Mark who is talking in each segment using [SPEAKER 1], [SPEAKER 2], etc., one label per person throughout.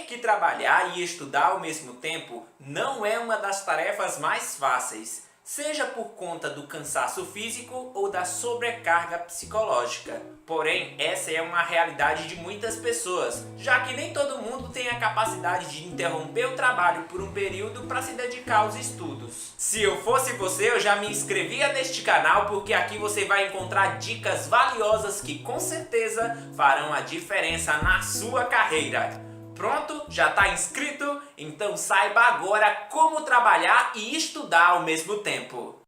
[SPEAKER 1] que trabalhar e estudar ao mesmo tempo não é uma das tarefas mais fáceis, seja por conta do cansaço físico ou da sobrecarga psicológica. Porém, essa é uma realidade de muitas pessoas, já que nem todo mundo tem a capacidade de interromper o trabalho por um período para se dedicar aos estudos. Se eu fosse você, eu já me inscrevia neste canal, porque aqui você vai encontrar dicas valiosas que com certeza farão a diferença na sua carreira. Pronto? Já está inscrito? Então saiba agora como trabalhar e estudar ao mesmo tempo.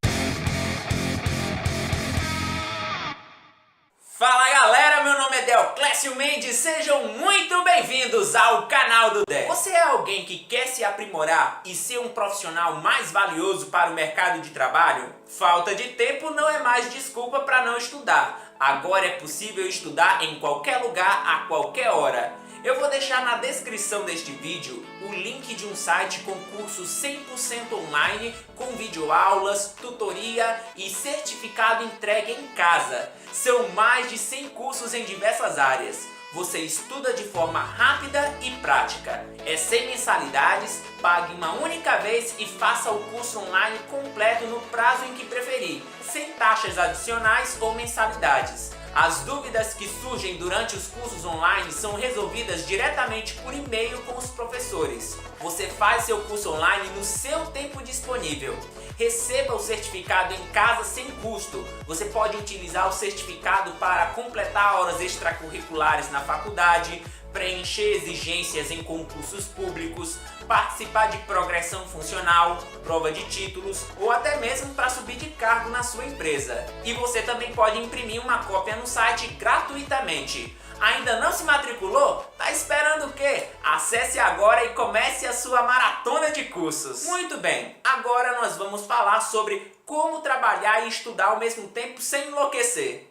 [SPEAKER 1] Fala galera, meu nome é Deoclésio Mendes, sejam muito bem-vindos ao canal do Dé. Você é alguém que quer se aprimorar e ser um profissional mais valioso para o mercado de trabalho? Falta de tempo não é mais desculpa para não estudar. Agora é possível estudar em qualquer lugar, a qualquer hora. Eu vou deixar na descrição deste vídeo o link de um site com curso 100% online, com videoaulas, tutoria e certificado entregue em casa. São mais de 100 cursos em diversas áreas. Você estuda de forma rápida e prática. É sem mensalidades, pague uma única vez e faça o curso online completo no prazo em que preferir, sem taxas adicionais ou mensalidades. As dúvidas que surgem durante os cursos online são resolvidas diretamente por e-mail com os professores. Você faz seu curso online no seu tempo disponível. Receba o certificado em casa sem custo. Você pode utilizar o certificado para completar horas extracurriculares na faculdade, preencher exigências em concursos públicos, participar de progressão funcional, prova de títulos ou até mesmo para subir de cargo na sua empresa. E você também pode imprimir uma cópia no site gratuitamente. Ainda não se matriculou? Tá esperando o quê? Acesse agora e comece a sua maratona de cursos. Muito bem, agora nós vamos falar sobre como trabalhar e estudar ao mesmo tempo sem enlouquecer.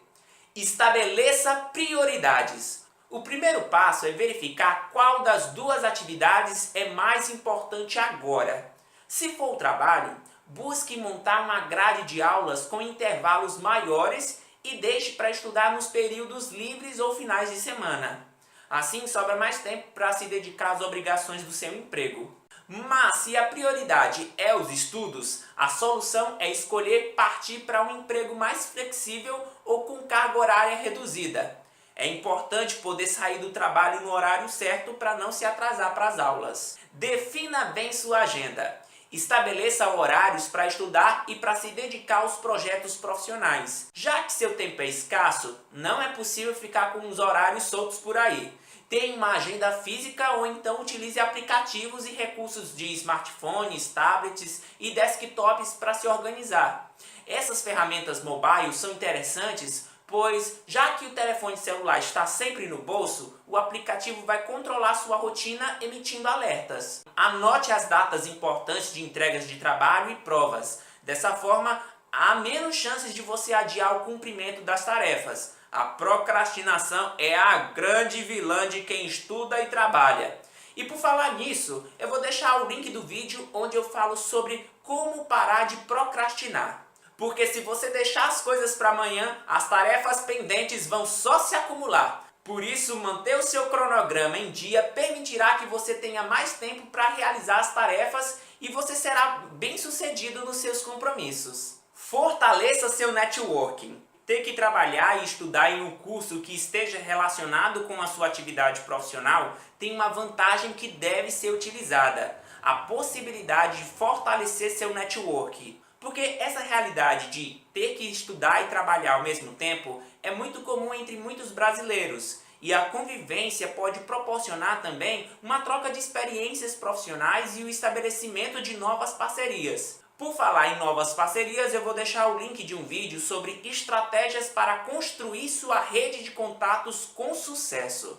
[SPEAKER 1] Estabeleça prioridades. O primeiro passo é verificar qual das duas atividades é mais importante agora. Se for o trabalho, busque montar uma grade de aulas com intervalos maiores e deixe para estudar nos períodos livres ou finais de semana. Assim sobra mais tempo para se dedicar às obrigações do seu emprego. Mas se a prioridade é os estudos, a solução é escolher partir para um emprego mais flexível ou com carga horária reduzida. É importante poder sair do trabalho no horário certo para não se atrasar para as aulas. Defina bem sua agenda. Estabeleça horários para estudar e para se dedicar aos projetos profissionais. Já que seu tempo é escasso, não é possível ficar com os horários soltos por aí. Tenha uma agenda física ou então utilize aplicativos e recursos de smartphones, tablets e desktops para se organizar. Essas ferramentas mobile são interessantes, pois já que o telefone celular está sempre no bolso, o aplicativo vai controlar sua rotina emitindo alertas. Anote as datas importantes de entregas de trabalho e provas. Dessa forma, há menos chances de você adiar o cumprimento das tarefas. A procrastinação é a grande vilã de quem estuda e trabalha. E por falar nisso, eu vou deixar o link do vídeo onde eu falo sobre como parar de procrastinar. Porque se você deixar as coisas para amanhã, as tarefas pendentes vão só se acumular. Por isso, manter o seu cronograma em dia permitirá que você tenha mais tempo para realizar as tarefas e você será bem-sucedido nos seus compromissos. Fortaleça seu networking. Ter que trabalhar e estudar em um curso que esteja relacionado com a sua atividade profissional tem uma vantagem que deve ser utilizada: a possibilidade de fortalecer seu network. Porque essa realidade de ter que estudar e trabalhar ao mesmo tempo é muito comum entre muitos brasileiros. E a convivência pode proporcionar também uma troca de experiências profissionais e o estabelecimento de novas parcerias. Por falar em novas parcerias, eu vou deixar o link de um vídeo sobre estratégias para construir sua rede de contatos com sucesso.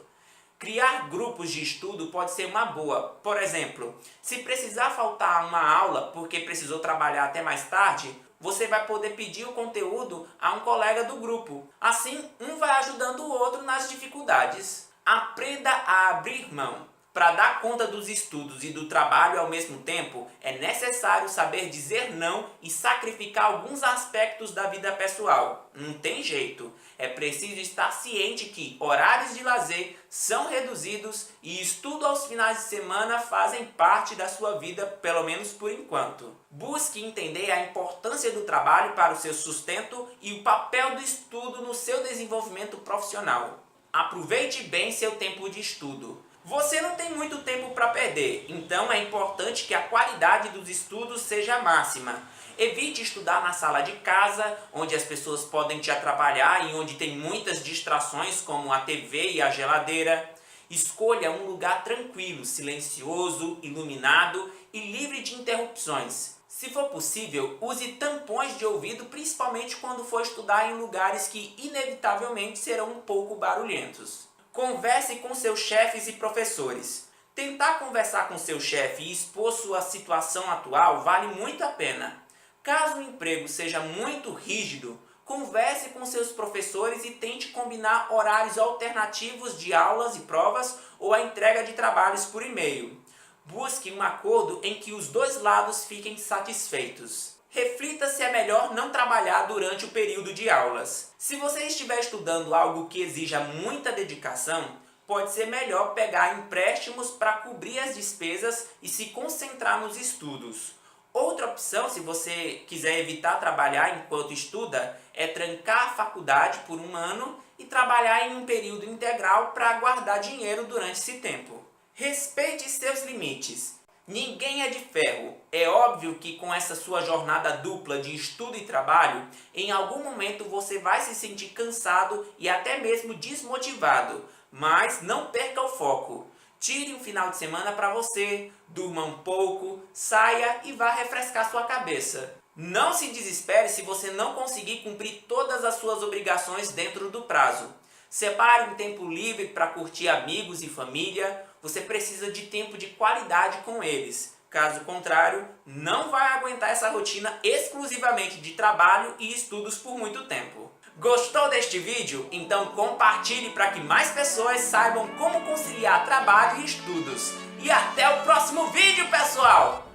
[SPEAKER 1] Criar grupos de estudo pode ser uma boa. Por exemplo, se precisar faltar uma aula porque precisou trabalhar até mais tarde, você vai poder pedir o conteúdo a um colega do grupo. Assim, um vai ajudando o outro nas dificuldades. Aprenda a abrir mão. Para dar conta dos estudos e do trabalho ao mesmo tempo, é necessário saber dizer não e sacrificar alguns aspectos da vida pessoal. Não tem jeito. É preciso estar ciente que horários de lazer são reduzidos e estudo aos finais de semana fazem parte da sua vida, pelo menos por enquanto. Busque entender a importância do trabalho para o seu sustento e o papel do estudo no seu desenvolvimento profissional. Aproveite bem seu tempo de estudo. Você não tem muito tempo para perder, então é importante que a qualidade dos estudos seja máxima. Evite estudar na sala de casa, onde as pessoas podem te atrapalhar e onde tem muitas distrações como a TV e a geladeira. Escolha um lugar tranquilo, silencioso, iluminado e livre de interrupções. Se for possível, use tampões de ouvido, principalmente quando for estudar em lugares que inevitavelmente serão um pouco barulhentos. Converse com seus chefes e professores. Tentar conversar com seu chefe e expor sua situação atual vale muito a pena. Caso o emprego seja muito rígido, converse com seus professores e tente combinar horários alternativos de aulas e provas ou a entrega de trabalhos por e-mail. Busque um acordo em que os dois lados fiquem satisfeitos. Reflita se é melhor não trabalhar durante o período de aulas. Se você estiver estudando algo que exija muita dedicação, pode ser melhor pegar empréstimos para cobrir as despesas e se concentrar nos estudos. Outra opção, se você quiser evitar trabalhar enquanto estuda, é trancar a faculdade por um ano e trabalhar em um período integral para guardar dinheiro durante esse tempo. Respeite seus limites. Ninguém é de ferro. É óbvio que com essa sua jornada dupla de estudo e trabalho, em algum momento você vai se sentir cansado e até mesmo desmotivado. Mas não perca o foco. Tire um final de semana para você, durma um pouco, saia e vá refrescar sua cabeça. Não se desespere se você não conseguir cumprir todas as suas obrigações dentro do prazo. Separe um tempo livre para curtir amigos e família. Você precisa de tempo de qualidade com eles. Caso contrário, não vai aguentar essa rotina exclusivamente de trabalho e estudos por muito tempo. Gostou deste vídeo? Então compartilhe para que mais pessoas saibam como conciliar trabalho e estudos. E até o próximo vídeo, pessoal!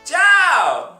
[SPEAKER 1] Tchau!